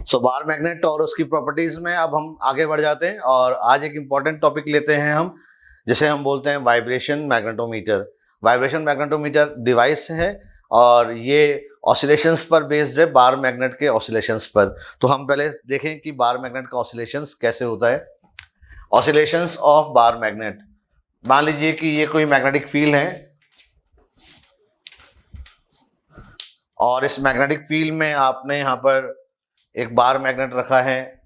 सो bar magnet और उसकी properties में अब हम आगे बढ़ जाते हैं और आज एक इम्पॉर्टेंट टॉपिक लेते हैं हम, जिसे हम बोलते हैं vibration magnetometer. Vibration magnetometer device है और ये ऑसिलेशंस पर बेस्ड है, बार मैग्नेट के ऑसिलेशंस पर। तो हम पहले देखें कि बार मैग्नेट का ऑसिलेशंस कैसे होता है। ऑसिलेशंस ऑफ बार मैग्नेट, मान लीजिए कि ये कोई मैग्नेटिक फील्ड है और इस मैग्नेटिक फील्ड में आपने यहाँ पर एक बार मैग्नेट रखा है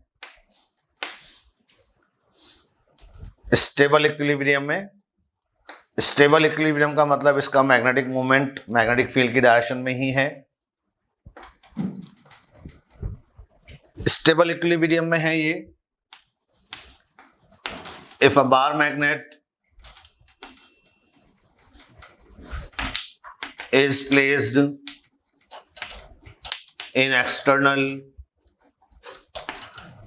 स्टेबल इक्विलिब्रियम में। स्टेबल इक्विलिब्रियम का मतलब इसका मैग्नेटिक मोमेंट मैग्नेटिक फील्ड की डायरेक्शन में ही है। स्टेबल इक्विलिब्रियम में है ये। If a bar magnet is placed in external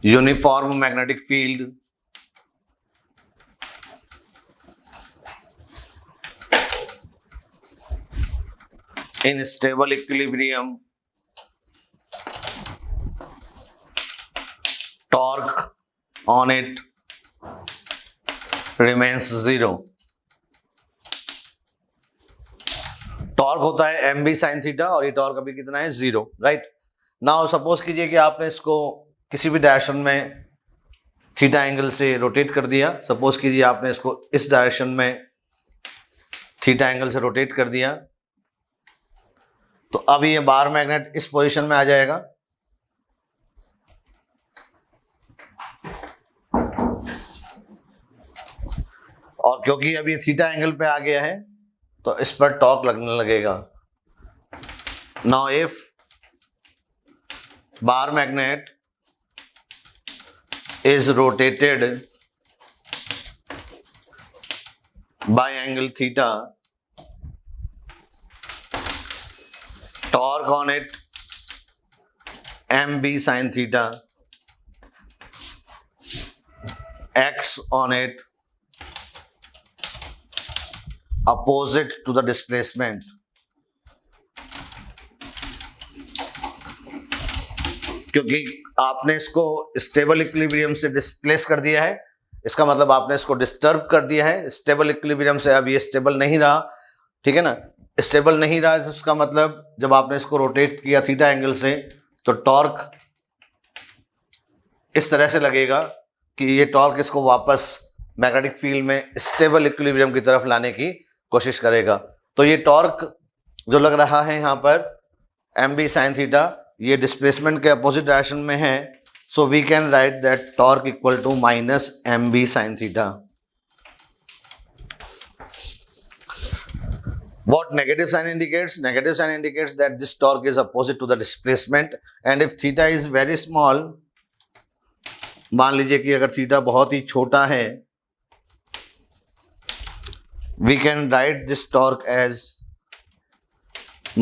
uniform magnetic field in stable equilibrium, torque on it remains zero. Torque होता है एम बी साइन थीटा और ये टॉर्क अभी कितना है, जीरो, राइट। नाउ सपोज कीजिए कि आपने इसको किसी भी डायरेक्शन में थीटा एंगल से रोटेट कर दिया। सपोज कीजिए आपने इसको इस डायरेक्शन में थीटा एंगल से रोटेट कर दिया, तो अब ये बार मैग्नेट इस पोजीशन में आ जाएगा। और क्योंकि अब ये थीटा एंगल पे आ गया है तो इस पर टॉर्क लगने लगेगा। Now if bar magnet is rotated by angle theta, torque on it M B sine theta, acts on it opposite to the displacement। क्योंकि आपने इसको स्टेबल इक्विलिब्रियम से डिस्प्लेस कर दिया है, इसका मतलब आपने इसको डिस्टर्ब कर दिया है। स्टेबल इक्विलिब्रियम से अब ये स्टेबल नहीं रहा, ठीक है ना। स्टेबल नहीं रहा तो उसका मतलब जब आपने इसको रोटेट किया थीटा एंगल से तो टॉर्क इस तरह से लगेगा कि ये टॉर्क इसको वापस मैग्नेटिक फील्ड में स्टेबल इक्विलिब्रियम की तरफ लाने की कोशिश करेगा। तो ये टॉर्क जो लग रहा है यहाँ पर एम बी साइन थीटा, ये डिस्प्लेसमेंट के अपोजिट डायरेक्शन में है। So we can write that torque equal to minus M B sine theta. What negative sign indicates? Negative sign indicates that this torque is opposite to the displacement, and if theta is very small, मान लीजिए कि अगर theta बहुत ही छोटा है, we can write this torque as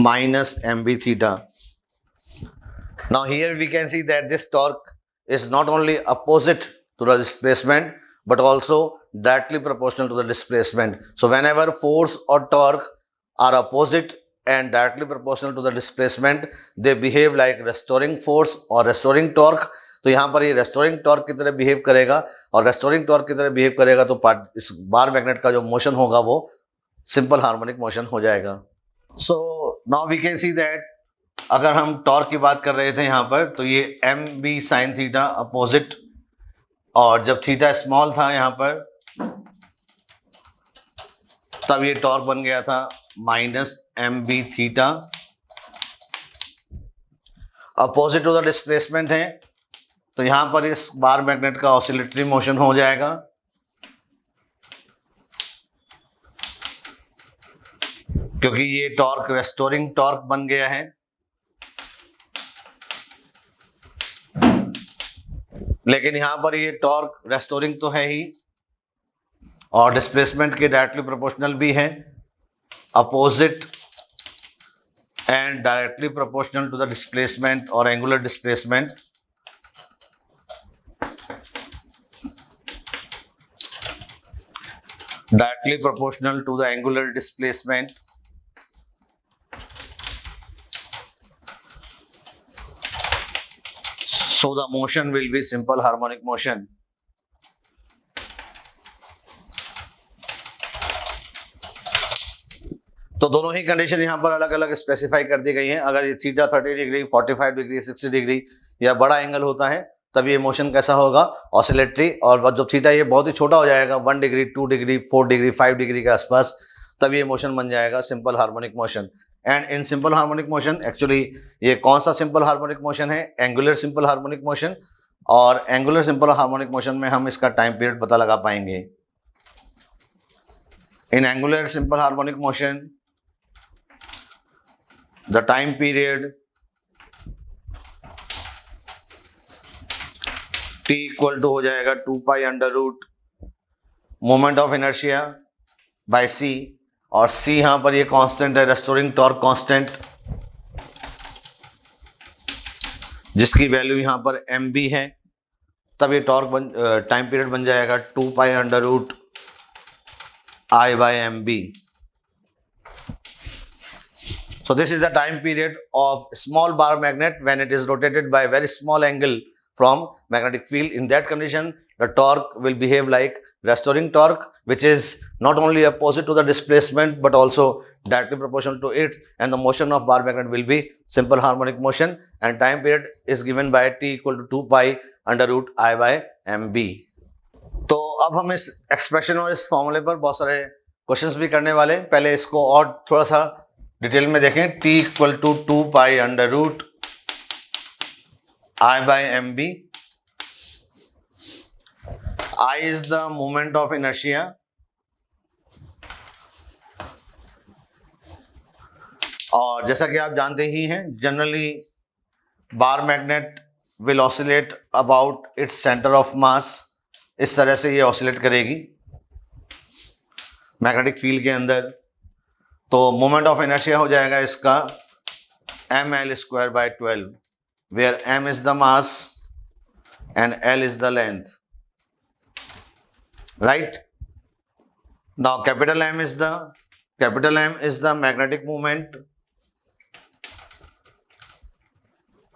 minus mb theta. Now here we can see that this torque is not only opposite to the displacement but also directly proportional to the displacement. So whenever force or torque are opposite and directly proportional to the displacement, they behave like restoring force or restoring torque. तो यहाँ पर ये restoring torque की तरह behave करेगा और restoring torque की तरह बिहेव करेगा तो इस बार मैग्नेट का जो मोशन होगा वो सिंपल हार्मोनिक मोशन हो जाएगा। So now we can see that अगर हम टॉर्क की बात कर रहे थे यहाँ पर, तो ये M B sine theta opposite, और जब थीटा स्मॉल था यहाँ पर तब ये टॉर्क बन गया था minus M B theta. Opposite to the displacement है तो यहां पर इस बार मैग्नेट का ऑसिलेटरी मोशन हो जाएगा। क्योंकि ये टॉर्क रेस्टोरिंग टॉर्क बन गया है। लेकिन यहां पर ये टॉर्क रेस्टोरिंग तो है ही और डिस्प्लेसमेंट के डायरेक्टली प्रोपोर्शनल भी है, opposite and directly proportional to the displacement और angular displacement. Directly proportional to the angular displacement. So the motion will be simple harmonic motion. तो दोनों ही कंडीशन यहाँ पर अलग अलग स्पेसिफाई कर दी गई हैं। अगर ये थीटा 30 डिग्री, 45 डिग्री, 60 डिग्री या बड़ा एंगल होता है तब ये मोशन कैसा होगा, ऑसिलेटरी। और जब थीटा ये बहुत ही छोटा हो जाएगा 1 डिग्री, 2 डिग्री, 4 डिग्री, 5 डिग्री के आसपास, तब ये मोशन बन जाएगा simple harmonic motion. And in simple harmonic motion actually ये कौन सा सिंपल हार्मोनिक मोशन है, एंगुलर सिंपल हार्मोनिक मोशन। और एंगुलर सिंपल हार्मोनिक मोशन में हम इसका टाइम पीरियड पता लगा पाएंगे। In angular simple harmonic motion the time period t equal to हो जाएगा 2 pi under root moment of inertia by c, और c यहां पर ये कांस्टेंट है, रेस्टोरिंग टॉर्क कांस्टेंट, जिसकी वैल्यू यहां पर mb है। तब ये टॉर्क टाइम पीरियड बन जाएगा 2 pi under root I by mb। So this is the time period of small bar magnet when it is rotated by a very small angle from magnetic field. In that condition, the torque will behave like restoring torque, which is not only opposite to the displacement but also directly proportional to it, and the motion of bar magnet will be simple harmonic motion, and time period is given by t equal to 2 pi under root I by mb। तो अब हम इस expression और इस फॉर्मूले पर बहुत सारे क्वेश्चंस भी करने वाले हैं। पहले इसको और थोड़ा सा डिटेल में देखें। t equal to 2 pi under root I by mb। I is the moment of inertia, और जैसा कि आप जानते ही हैं generally bar magnet will oscillate about its centre of mass. इस तरह से ये ऑसिलेट करेगी मैग्नेटिक फील्ड के अंदर। तो मोमेंट ऑफ इनर्शिया हो जाएगा इसका ml square by 12, where m is the mass and l is the length, right. Now capital M is the magnetic moment.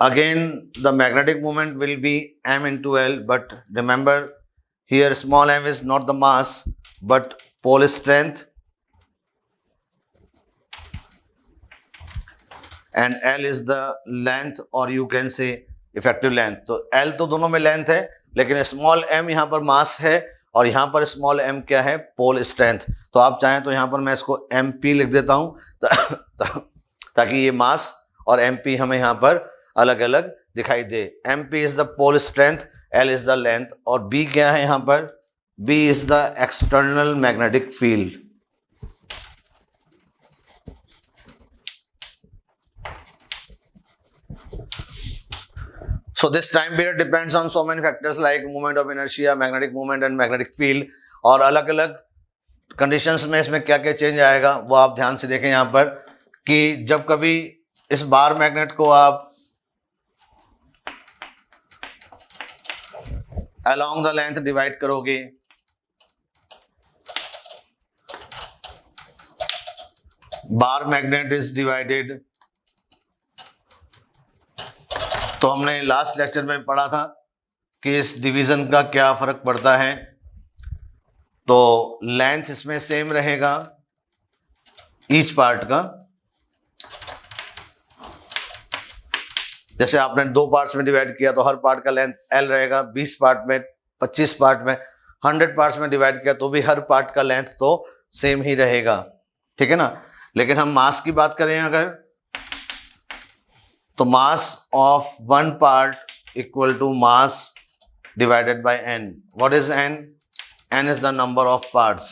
Again the magnetic moment will be m into l, but remember here small m is not the mass but pole strength, and L is the length or you can say effective length। तो L तो दोनों में length है, लेकिन small m यहाँ पर मास है और यहाँ पर स्मॉल m क्या है, पोल स्ट्रेंथ। तो आप चाहें तो यहाँ पर मैं इसको MP लिख देता हूँ ताकि ये मास और MP हमें यहाँ पर अलग अलग दिखाई दे। MP is the pole strength, L is the length, और B क्या है यहाँ पर, B is the external magnetic field. So this time period depends on so many factors like moment of inertia, magnetic moment and magnetic field। और अलग अलग conditions में इसमें क्या क्या चेंज आएगा वो आप ध्यान से देखें यहाँ पर, कि जब कभी इस बार मैग्नेट को आप along the length डिवाइड करोगे, बार मैग्नेट इज डिवाइडेड। तो हमने लास्ट लेक्चर में पढ़ा था कि इस डिवीजन का क्या फर्क पड़ता है। तो लेंथ इसमें सेम रहेगा ईच पार्ट का। जैसे आपने 2 पार्ट्स में डिवाइड किया तो हर पार्ट का लेंथ L रहेगा। 20 पार्ट में, 25 पार्ट में, 100 पार्ट्स में डिवाइड किया तो भी हर पार्ट का लेंथ तो सेम ही रहेगा, ठीक है ना। लेकिन हम मास की बात करें अगर, तो mass of 1 part equal to mass divided by n। What is n? n is the number of parts.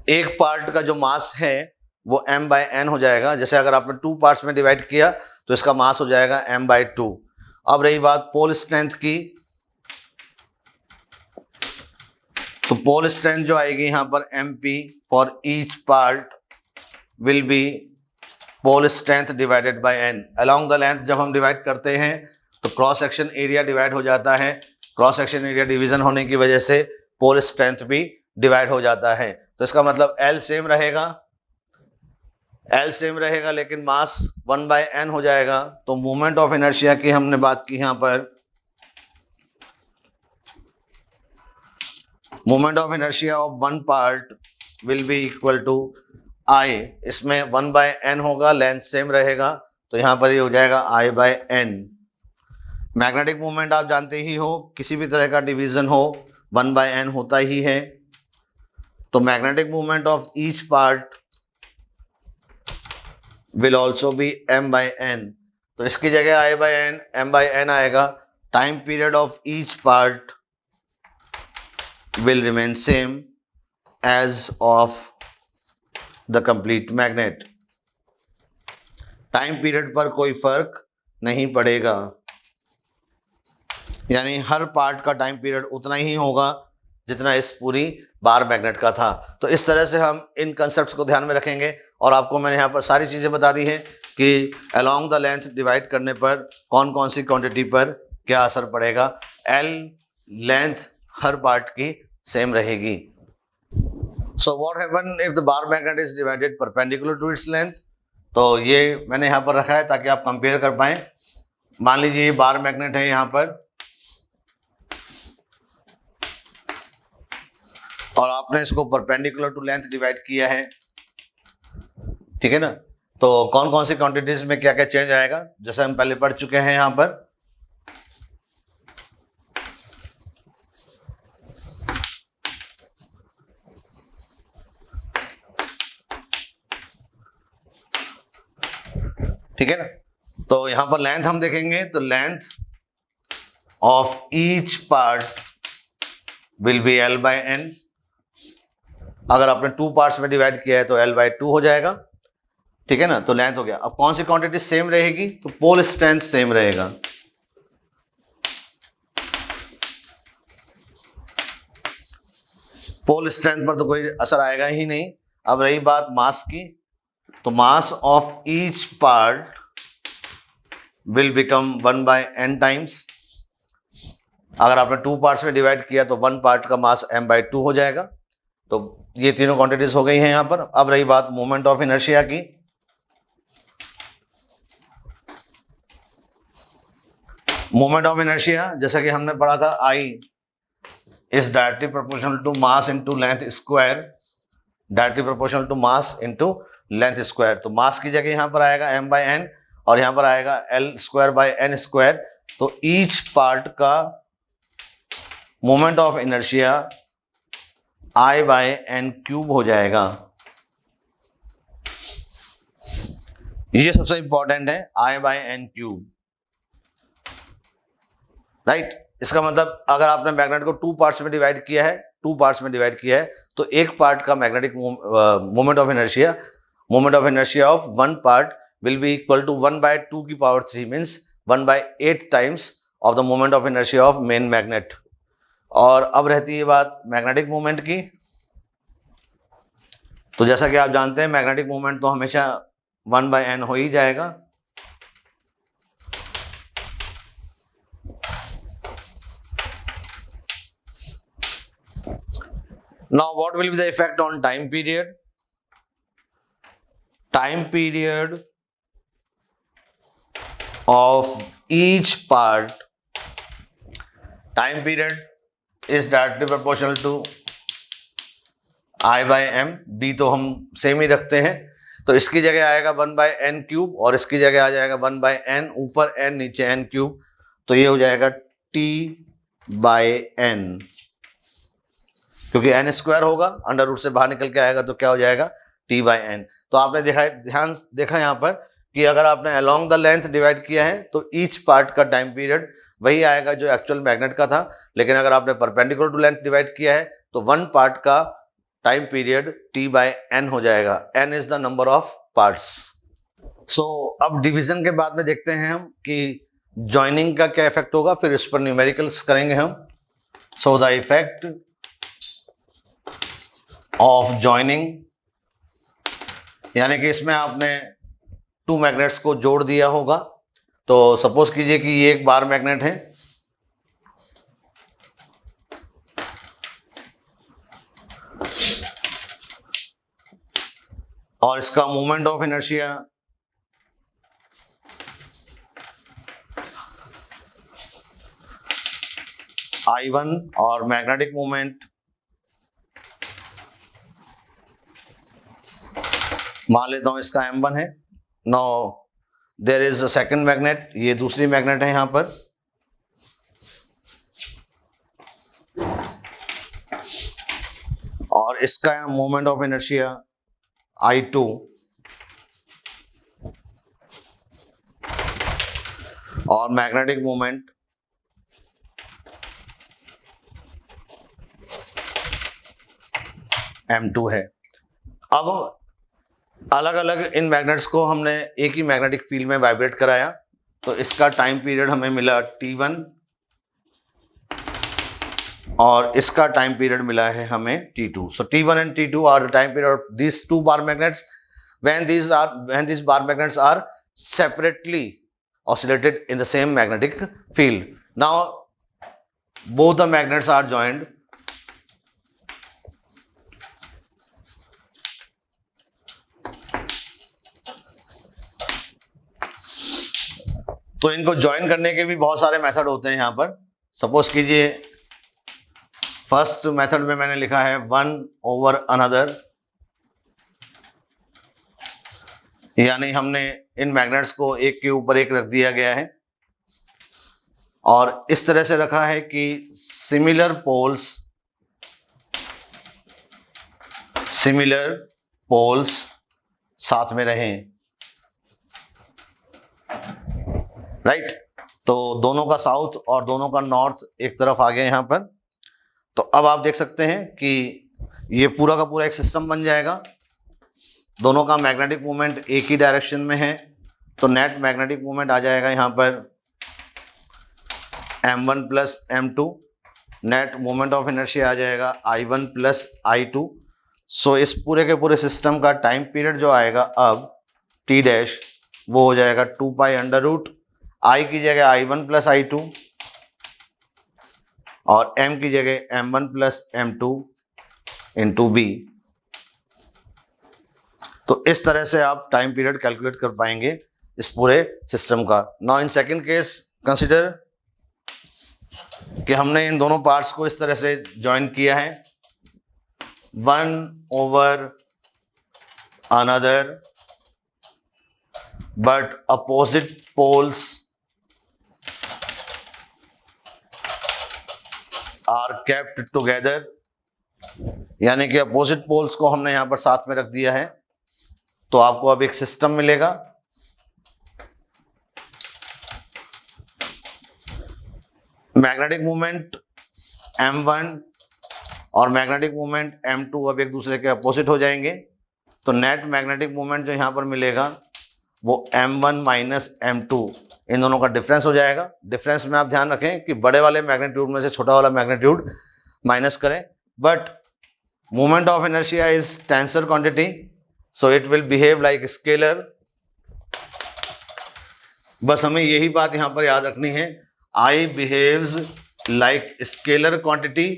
एक पार्ट का जो मास है वो m बाय n हो जाएगा। जैसे अगर आपने 2 पार्ट्स में डिवाइड किया तो इसका मास हो जाएगा m बाय 2। अब रही बात पोल स्ट्रेंथ की, तो पोल स्ट्रेंथ जो आएगी यहां पर mp for each part will be pole strength divided by n। Along the length जब हम डिवाइड करते हैं तो क्रॉस सेक्शन एरिया डिवाइड हो जाता है। क्रॉस सेक्शन एरिया डिवीजन होने की वजह से पोल स्ट्रेंथ भी डिवाइड हो जाता है। तो इसका मतलब L सेम रहेगा एल सेम रहेगा लेकिन मास 1/n हो जाएगा। तो मोमेंट ऑफ इनर्शिया की हमने बात की यहां पर, moment of inertia of one part will be equal to I, इसमें 1/n होगा, लेंथ सेम रहेगा, तो यहां पर ये हो जाएगा I/n। मैग्नेटिक मोमेंट आप जानते ही हो, किसी भी तरह का डिवीजन हो 1/n होता ही है। तो magnetic moment of each part will also be m/n, तो इसकी जगह I/n m/n आएगा। Time period of each part will remain same as of the complete magnet, time period पर कोई फर्क नहीं पड़ेगा, यानी हर पार्ट का टाइम पीरियड उतना ही होगा जितना इस पूरी बार मैग्नेट का था। तो इस तरह से हम इन कंसेप्ट्स को ध्यान में रखेंगे, और आपको मैंने यहाँ पर सारी चीज़ें बता दी हैं कि अलोंग द लेंथ डिवाइड करने पर कौन कौन सी क्वांटिटी पर क्या असर पड़ेगा। एल लेंथ हर पार्ट की सेम रहेगी। So what happen if the bar magnet is divided perpendicular to its length, तो ये मैंने यहाँ पर रखा है ताकि आप कंपेयर कर पाएं। मान लीजिए ये बार मैग्नेट है यहाँ पर, और आपने इसको परपेंडिकुलर टू लेंथ डिवाइड किया है, ठीक है ना। तो कौन कौन सी क्वांटिटीज में क्या क्या चेंज आएगा, जैसे हम पहले पढ़ चुके हैं यहाँ पर। ठीक है ना, तो यहां पर लेंथ हम देखेंगे, तो length of each part will B L/n। अगर आपने 2 पार्ट्स में डिवाइड किया है तो L/2 हो जाएगा, ठीक है ना। तो लेंथ हो गया। अब कौन सी क्वांटिटी सेम रहेगी, तो पोल स्ट्रेंथ सेम रहेगा। पोल स्ट्रेंथ पर तो कोई असर आएगा ही नहीं। अब रही बात मास की, तो mass of each part will become 1/n times. अगर आपने 2 पार्ट्स में डिवाइड किया तो 1 पार्ट का मास m/2 हो जाएगा। तो ये तीनों क्वांटिटीज हो गई हैं यहां पर। अब रही बात मोमेंट ऑफ इनर्शिया की, मोमेंट ऑफ इनर्शिया जैसा कि हमने पढ़ा था, I is directly proportional to mass into length square, directly proportional to mass into length square. तो मास की जगह यहां पर आएगा m/n और यहां पर आएगा L²/n²। तो ईच पार्ट का मोमेंट ऑफ इनर्शिया I/n³ हो जाएगा। ये सबसे इंपॉर्टेंट है, I/n³, राइट। इसका मतलब अगर आपने मैग्नेट को 2 पार्ट्स में डिवाइड किया है, 2 पार्ट्स में डिवाइड किया है, तो एक पार्ट का magnetic moment of inertia of 1 part will be equal to 1/2⁵ means 1/8 times of the moment of inertia of main magnet। और अब रहती है बात मैग्नेटिक मोमेंट की। तो जैसा कि आप जानते हैं मैग्नेटिक मोमेंट तो हमेशा 1/n हो ही जाएगा। Now what will be the effect on time period? Time period of each part, time period is directly proportional to I/m। b तो हम सेम ही रखते हैं, तो इसकी जगह आएगा 1/n³ और इसकी जगह आ जाएगा 1/n, ऊपर n नीचे n³। तो ये हो जाएगा T/n, क्योंकि n² होगा, अंडर रूट से बाहर निकल के आएगा तो क्या हो जाएगा T/n। तो आपने देखा यहाँ पर कि अगर आपने अलोंग द लेंथ डिवाइड किया है तो ईच पार्ट का टाइम पीरियड वही आएगा जो एक्चुअल मैग्नेट का था, लेकिन अगर आपने परपेंडिकुलर टू लेंथ डिवाइड किया है तो 1 पार्ट का टाइम पीरियड T/n हो जाएगा। n is the number of parts. So अब डिवीजन के बाद में देखते हैं हम कि ज्वाइनिंग का क्या इफेक्ट होगा, फिर इस पर न्यूमेरिकल्स करेंगे हम। So the effect of joining, यानी कि इसमें आपने 2 मैग्नेट्स को जोड़ दिया होगा। तो सपोज कीजिए कि ये एक बार मैग्नेट है, और इसका मोमेंट ऑफ इनर्शिया I1 और मैग्नेटिक मोमेंट मान लेता हूं इसका M1 है। Now there is a second magnet, ये दूसरी मैग्नेट है यहां पर, और इसका मोमेंट ऑफ इनर्शिया I2 और मैग्नेटिक मोमेंट M2 है। अब अलग अलग इन मैग्नेट्स को हमने एक ही मैग्नेटिक फील्ड में वाइब्रेट कराया, तो इसका टाइम पीरियड हमें मिला T1 और इसका टाइम पीरियड मिला है हमें T2। So T1 and T2 are the time period of these two bar magnets when these bar magnets are separately oscillated in the same magnetic field. Now both the magnets are joined तो इनको join करने के भी बहुत सारे method होते हैं। यहां पर सपोज कीजिए फर्स्ट मेथड में मैंने लिखा है 1/अनदर, यानी हमने इन मैग्नेट्स को एक के ऊपर एक रख दिया गया है और इस तरह से रखा है कि सिमिलर पोल्स साथ में रहें, राइट। तो दोनों का साउथ और दोनों का नॉर्थ एक तरफ आ गया यहां पर। तो अब आप देख सकते हैं कि ये पूरा का पूरा एक सिस्टम बन जाएगा। दोनों का मैग्नेटिक मोमेंट एक ही डायरेक्शन में है, तो नेट मैग्नेटिक मोमेंट आ जाएगा यहां पर M1 plus M2, net moment of inertia आ जाएगा I1 प्लस I2। सो इस पूरे के पूरे सिस्टम का टाइम पीरियड जो आएगा अब T डैश वो हो जाएगा 2 पाई अंडर रूट I की जगह I1 प्लस I2 और M की जगह M1 plus M2 into B। तो इस तरह से आप टाइम पीरियड कैलकुलेट कर पाएंगे इस पूरे सिस्टम का। Now in second case consider कि हमने इन दोनों पार्ट्स को इस तरह से ज्वाइन किया है 1/अनदर but opposite poles are kept together, यानी कि अपोजिट पोल्स को हमने यहां पर साथ में रख दिया है। तो आपको अब एक सिस्टम मिलेगा। मैग्नेटिक मोमेंट M1 और मैग्नेटिक मोमेंट M2 अब एक दूसरे के अपोजिट हो जाएंगे, तो नेट मैग्नेटिक मोमेंट जो यहां पर मिलेगा वो M1 माइनस M2 इन दोनों का डिफरेंस हो जाएगा। डिफरेंस में आप ध्यान रखें कि बड़े वाले मैग्नीट्यूड में से छोटा वाला मैग्नीट्यूड माइनस करें, but moment of inertia is tensor quantity, so it will behave like scalar. बस हमें यही बात यहां पर याद रखनी है, I behaves like scalar quantity.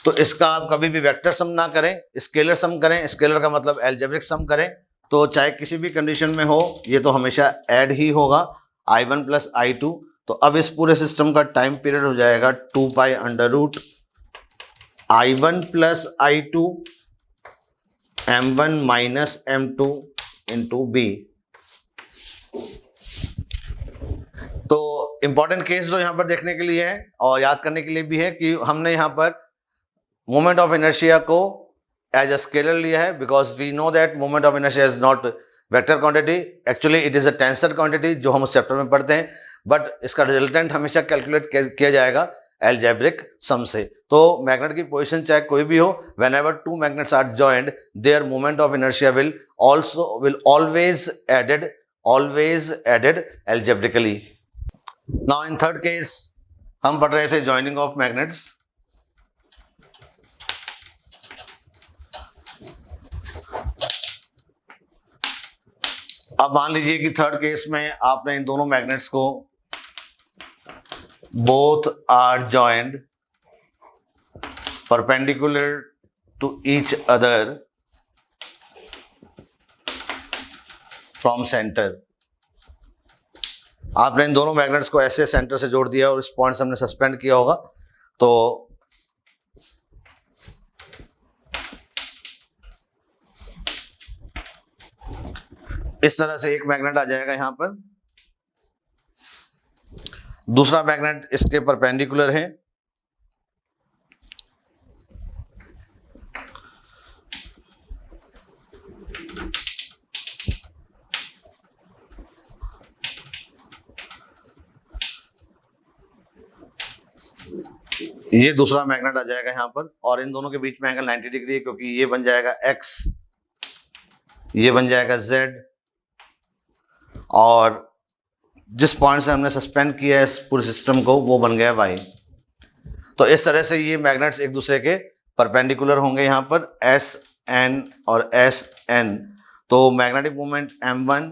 तो इसका आप कभी भी वेक्टर सम ना करें, स्केलर सम करें। स्केलर का मतलब एल्जेब्रिक सम करें, तो चाहे किसी भी कंडीशन में हो ये तो हमेशा ऐड ही होगा I1 प्लस I2। तो अब इस पूरे सिस्टम का टाइम पीरियड हो जाएगा 2 pi under root I1 plus I2 M1 minus M2 into B। तो इंपॉर्टेंट केस जो यहां पर देखने के लिए है और याद करने के लिए भी है कि हमने यहां पर मोमेंट ऑफ इनर्शिया को एज अ स्केलर लिया है, because we know that moment of inertia is not vector quantity, actually it is a tensor quantity जो हम उस चैप्टर में पढ़ते हैं, बट इसका रिजल्टेंट हमेशा कैलकुलेट किया जाएगा एल्जेब्रिक सम से। तो मैग्नेट की पोजीशन चाहे कोई भी हो, whenever two magnets are joined their moment of inertia will always added algebraically. Now in third case हम पढ़ रहे थे जॉइनिंग ऑफ मैग्नेट्स। अब मान लीजिए कि थर्ड केस में आपने इन दोनों मैग्नेट्स को both are joined perpendicular to each other from centre. आपने इन दोनों मैग्नेट्स को ऐसे सेंटर से जोड़ दिया और इस पॉइंट से हमने सस्पेंड किया होगा, तो इस तरह से एक मैग्नेट आ जाएगा यहां पर, दूसरा मैग्नेट इसके परपेंडिकुलर है, ये दूसरा मैग्नेट आ जाएगा यहां पर, और इन दोनों के बीच में एंगल 90 डिग्री है, क्योंकि ये बन जाएगा x, ये बन जाएगा z, और जिस पॉइंट से हमने सस्पेंड किया है इस पूरे सिस्टम को वो बन गया y। तो इस तरह से ये मैग्नेट्स एक दूसरे के परपेंडिकुलर होंगे यहां पर SN और SN। तो magnetic moment M1,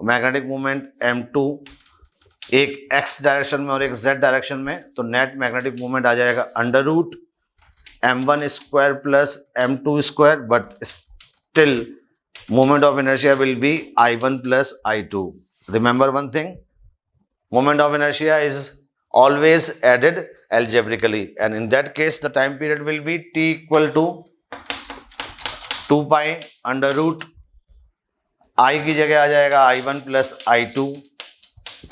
magnetic moment M2, एक x डायरेक्शन में और एक z डायरेक्शन में, तो नेट मैग्नेटिक मोमेंट आ जाएगा under root m1 square plus m2 square, but still moment of inertia will be I1 plus I2। Remember one thing, moment of inertia is always added algebraically, and in that case the time period will be t equal to 2 pi under root I की जगह आ जाएगा I1 plus I2,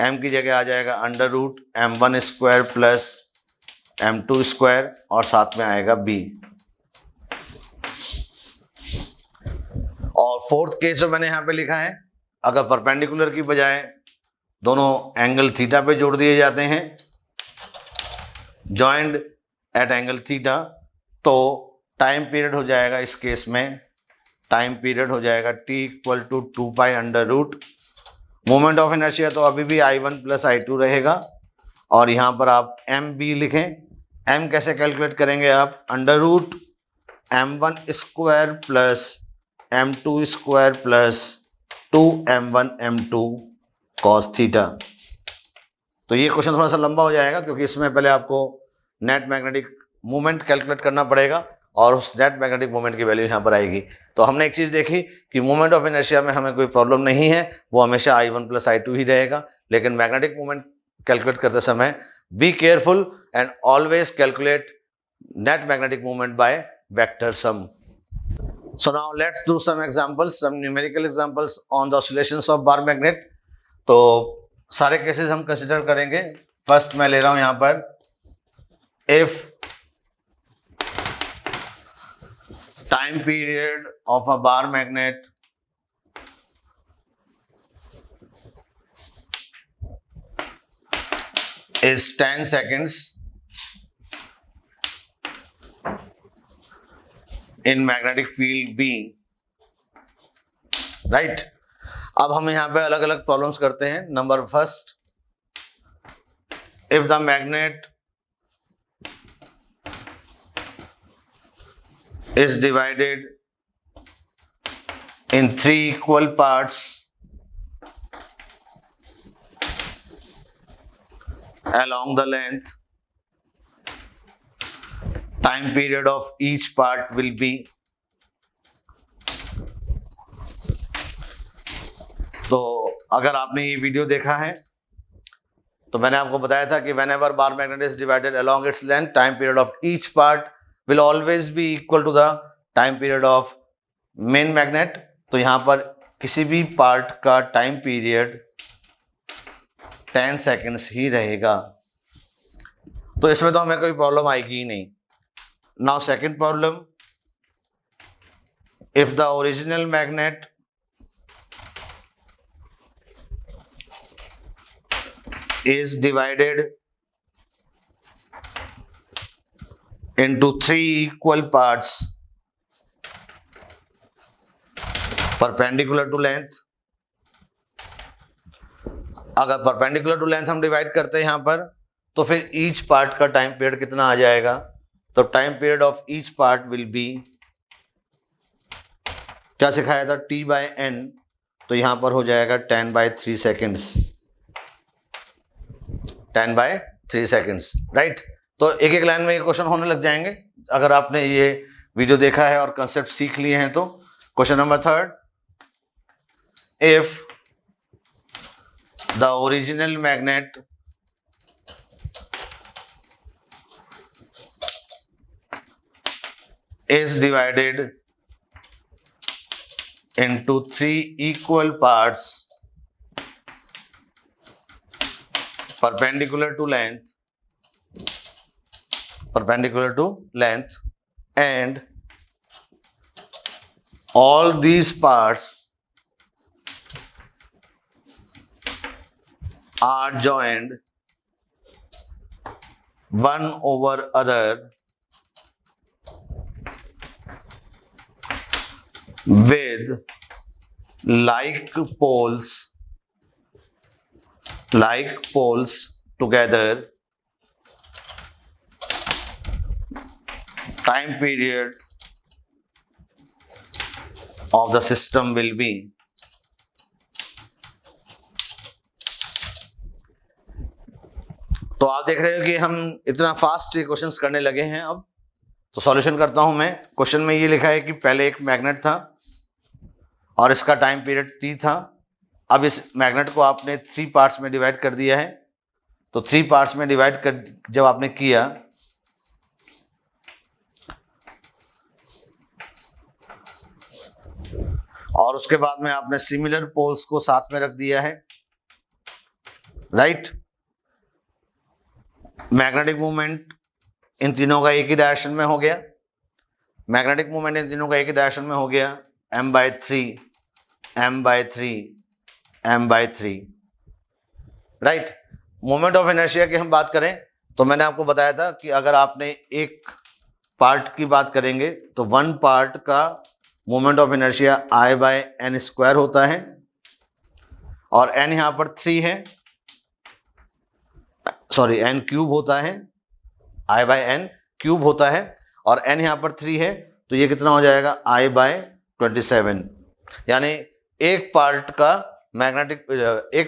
m की जगह आ जाएगा under root m1 square plus m2 square, और साथ में आएगा b। और फोर्थ केस जो मैंने यहां पे लिखा है, अगर परपेंडिकुलर की बजाय दोनों एंगल थीटा पे जोड़ दिए जाते हैं, जॉइंड एट एंगल थीटा, तो टाइम पीरियड हो जाएगा इस केस में, टाइम पीरियड हो जाएगा t equal to 2 pi under root, moment of inertia तो अभी भी I1 प्लस I2 रहेगा, और यहां पर आप mb लिखें। m कैसे कैलकुलेट करेंगे आप, under root m1 square plus m2 square plus 2m1 m2 cos theta. तो ये क्वेश्चन थोड़ा सा लंबा हो जाएगा, क्योंकि इसमें पहले आपको नेट मैग्नेटिक मोमेंट कैलकुलेट करना पड़ेगा, और उस नेट मैग्नेटिक मोमेंट की वैल्यू यहाँ पर आएगी। तो हमने एक चीज़ देखी कि मोमेंट ऑफ इनर्शिया में हमें कोई प्रॉब्लम नहीं है, वो हमेशा I1 प्लस I2 ही रहेगा, लेकिन मैग्नेटिक मोमेंट कैलकुलेट करते समय be careful and always calculate net magnetic moment by vector sum. So now let's do some examples, some numerical examples on the oscillations of bar magnet. तो सारे cases हम consider करेंगे। First मैं ले रहा हूं यहां पर, if time period of a bar magnet is 10 seconds in magnetic field B, right? अब हम यहां पे अलग अलग प्रॉब्लम्स करते हैं। Number first, if the magnet is divided in 3 equal parts along the length, time period of each part will be, तो अगर आपने ये वीडियो देखा है तो मैंने आपको बताया था कि whenever bar magnet is divided along its length, time period of each part will always be equal to the time period of main magnet। तो यहां पर किसी भी पार्ट का टाइम पीरियड 10 सेकेंड्स ही रहेगा, तो इसमें तो हमें कोई प्रॉब्लम आएगी ही नहीं। Now second problem, if the original magnet is divided into 3 equal parts perpendicular to length। अगर perpendicular to length हम डिवाइड करते हैं यहां पर, तो फिर ईच पार्ट का टाइम पीरियड कितना आ जाएगा, तो time period of each part will B, क्या सिखाया था, t by n, तो यहां पर हो जाएगा 10/3 सेकेंड्स, 10/3 सेकेंड्स, राइट। तो एक एक लाइन में ये क्वेश्चन होने लग जाएंगे अगर आपने ये वीडियो देखा है और कंसेप्ट सीख लिए हैं। तो question number third, if the original magnet is divided into 3 equal parts perpendicular to length, and all these parts are joined one over other with like poles together, time period of the system will be. तो आप देख रहे हो कि हम इतना fast ये questions करने लगे हैं। अब तो सॉल्यूशन करता हूं मैं। क्वेश्चन में ये लिखा है कि पहले एक मैग्नेट था और इसका टाइम पीरियड T था। अब इस मैग्नेट को आपने 3 पार्ट्स में डिवाइड कर दिया है। तो 3 पार्ट्स में डिवाइड कर जब आपने किया और उसके बाद में आपने सिमिलर पोल्स को साथ में रख दिया है, राइट। मैग्नेटिक मूवमेंट इन तीनों का एक ही डायरेक्शन में हो गया। मैग्नेटिक मूवमेंट इन तीनों का एक ही डायरेक्शन में हो गया, m/3 m/3, right. Moment of inertia की हम बात करें तो मैंने आपको बताया था कि अगर आपने एक पार्ट की बात करेंगे तो 1 पार्ट का मोमेंट ऑफ इनर्शिया I/n² होता है और n यहां पर 3 है, सॉरी n³ होता है, I/n³ होता है और n यहां पर 3 है, तो ये कितना हो जाएगा I/27। यानी एक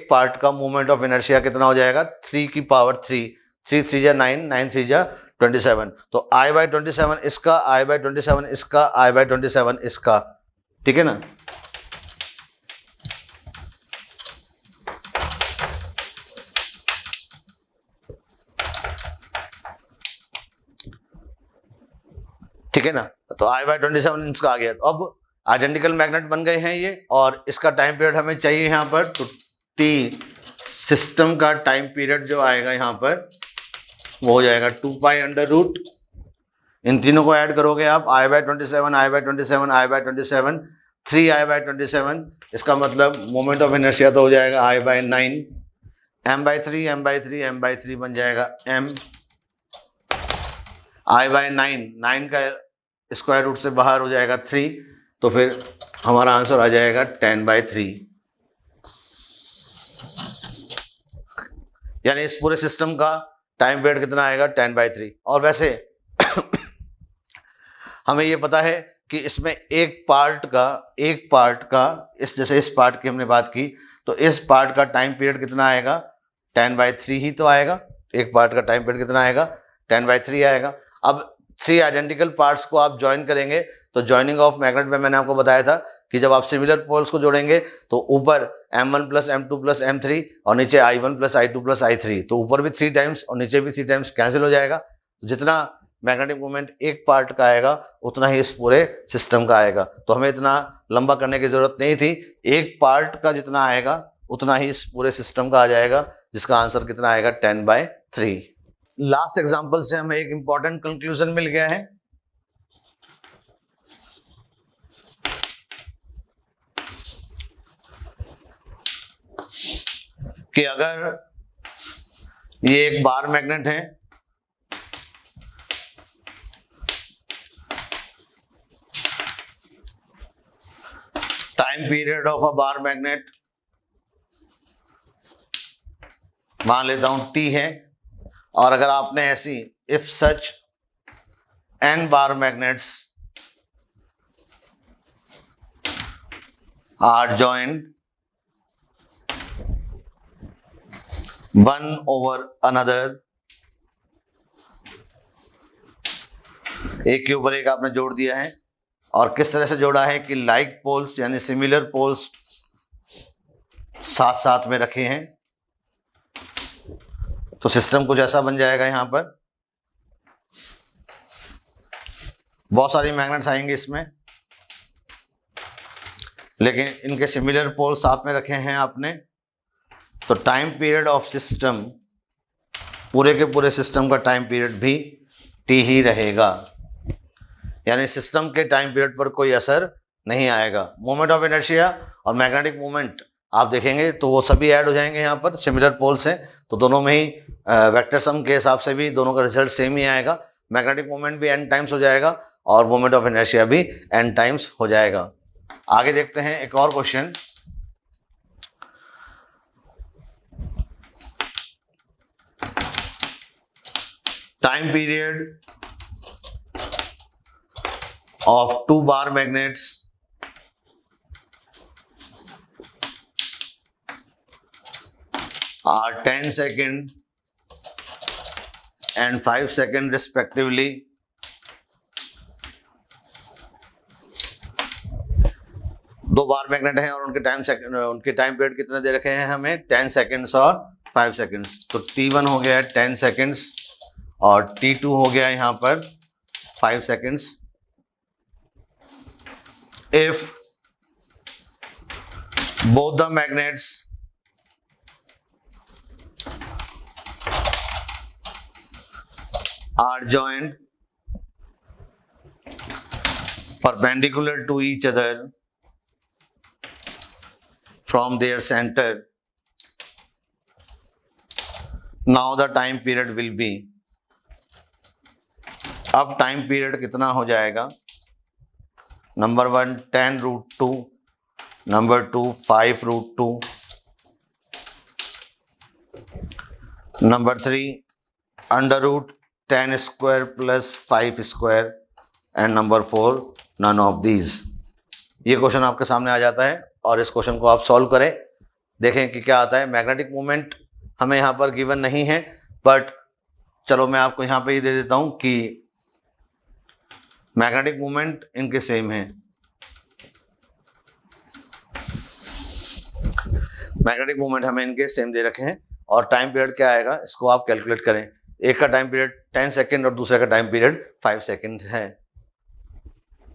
पार्ट का मोमेंट ऑफ इनर्शिया कितना हो जाएगा 3 की पावर 3, 3 3 जा 9, 9 3 जा 27। तो I/27 इसका, I/27 इसका, I/27 इसका, ठीक है ना। ठीक है ना, तो I/27 इसका आ गया। तो अब आइडेंटिकल मैग्नेट बन गए हैं ये और इसका टाइम पीरियड हमें चाहिए यहाँ पर। तो T सिस्टम का टाइम पीरियड जो आएगा यहाँ पर वो हो जाएगा 2π√। इन तीनों को ऐड करोगे आप, I/27 I/27 I/27 3I/27, इसका मतलब मोमेंट ऑफ इनर्शिया तो हो जाएगा I/9, m/3 m/3 m/3 बन जाएगा m, I/9, 9 का स्क्वायर रूट से बाहर हो जाएगा 3, तो फिर हमारा आंसर आ जाएगा 10/3। यानी इस पूरे सिस्टम का टाइम पीरियड कितना आएगा 10/3। और वैसे हमें ये पता है कि इसमें एक पार्ट का इस जैसे इस पार्ट की हमने बात की तो इस पार्ट का टाइम पीरियड कितना आएगा 10/3 ही तो आएगा। एक पार्ट का टाइम पीरियड कितना आएगा 10/3 आएगा। अब 3 आइडेंटिकल पार्ट्स को आप ज्वाइन करेंगे तो ज्वाइनिंग ऑफ मैग्नेट में मैंने आपको बताया था कि जब आप सिमिलर पोल्स को जोड़ेंगे तो ऊपर m1 + m2 + m3 और नीचे I1 + I2 + I3, तो ऊपर भी 3 टाइम्स और नीचे भी 3 टाइम्स कैंसिल हो जाएगा। तो जितना मैग्नेटिक मूवमेंट एक पार्ट का आएगा उतना ही इस पूरे सिस्टम का आएगा। तो हमें इतना लंबा करने की जरूरत नहीं थी, एक पार्ट का जितना आएगा उतना ही इस पूरे सिस्टम का आ जाएगा, जिसका आंसर कितना आएगा 10/3। लास्ट एग्जांपल से हमें एक इंपॉर्टेंट कंक्लूजन मिल गया है कि अगर ये एक बार मैग्नेट है time period of a bar magnet मान लेता हूं T है, और अगर आपने ऐसी if such n bar magnets are joined one over another, एक के ऊपर एक आपने जोड़ दिया है और किस तरह से जोड़ा है कि लाइक पोल्स यानी सिमिलर पोल्स साथ साथ में रखे हैं, तो सिस्टम कुछ ऐसा बन जाएगा। यहां पर बहुत सारी मैग्नेट्स आएंगे इसमें, लेकिन इनके सिमिलर पोल साथ में रखे हैं आपने, तो टाइम पीरियड ऑफ सिस्टम, पूरे के पूरे सिस्टम का टाइम पीरियड भी टी ही रहेगा, यानी सिस्टम के टाइम पीरियड पर कोई असर नहीं आएगा। मोमेंट ऑफ इनर्शिया और मैग्नेटिक मोमेंट आप देखेंगे तो वो सभी ऐड हो जाएंगे यहाँ पर, सिमिलर पोल्स हैं, तो दोनों में ही वेक्टर सम के हिसाब से भी दोनों का रिजल्ट सेम ही आएगा। मैग्नेटिक मोमेंट भी n टाइम्स हो जाएगा और मोमेंट ऑफ इनर्शिया भी n टाइम्स हो जाएगा। आगे देखते हैं एक और question. Time period of 2 bar magnets are 10 second and 5 second respectively. दो बार मैग्नेट हैं और उनके टाइम पीरियड कितने दे रखे हैं हमें, 10 सेकेंड्स और 5 सेकेंड्स। तो T1 हो गया 10 सेकेंड्स और T2 हो गया यहाँ पर 5 seconds. If both the magnets are joined perpendicular to each other from their center, now the time period will be, अब टाइम पीरियड कितना हो जाएगा, number 1 10√2, number 2 5√2, number 3 √10 square plus 5 square and number 4 none of these. ये question आपके सामने आ जाता है और इस क्वेश्चन को आप सॉल्व करें, देखें कि क्या आता है। मैग्नेटिक मोमेंट हमें यहाँ पर गिवन नहीं है, बट चलो मैं आपको यहाँ पे ही दे देता हूँ कि मैग्नेटिक मोमेंट इनके सेम है। मैग्नेटिक मोमेंट हमें इनके सेम दे रखे हैं और टाइम पीरियड क्या आएगा इसको आप कैलकुलेट करें। एक का टाइम पीरियड 10 सेकेंड और दूसरे का टाइम पीरियड 5 सेकेंड है।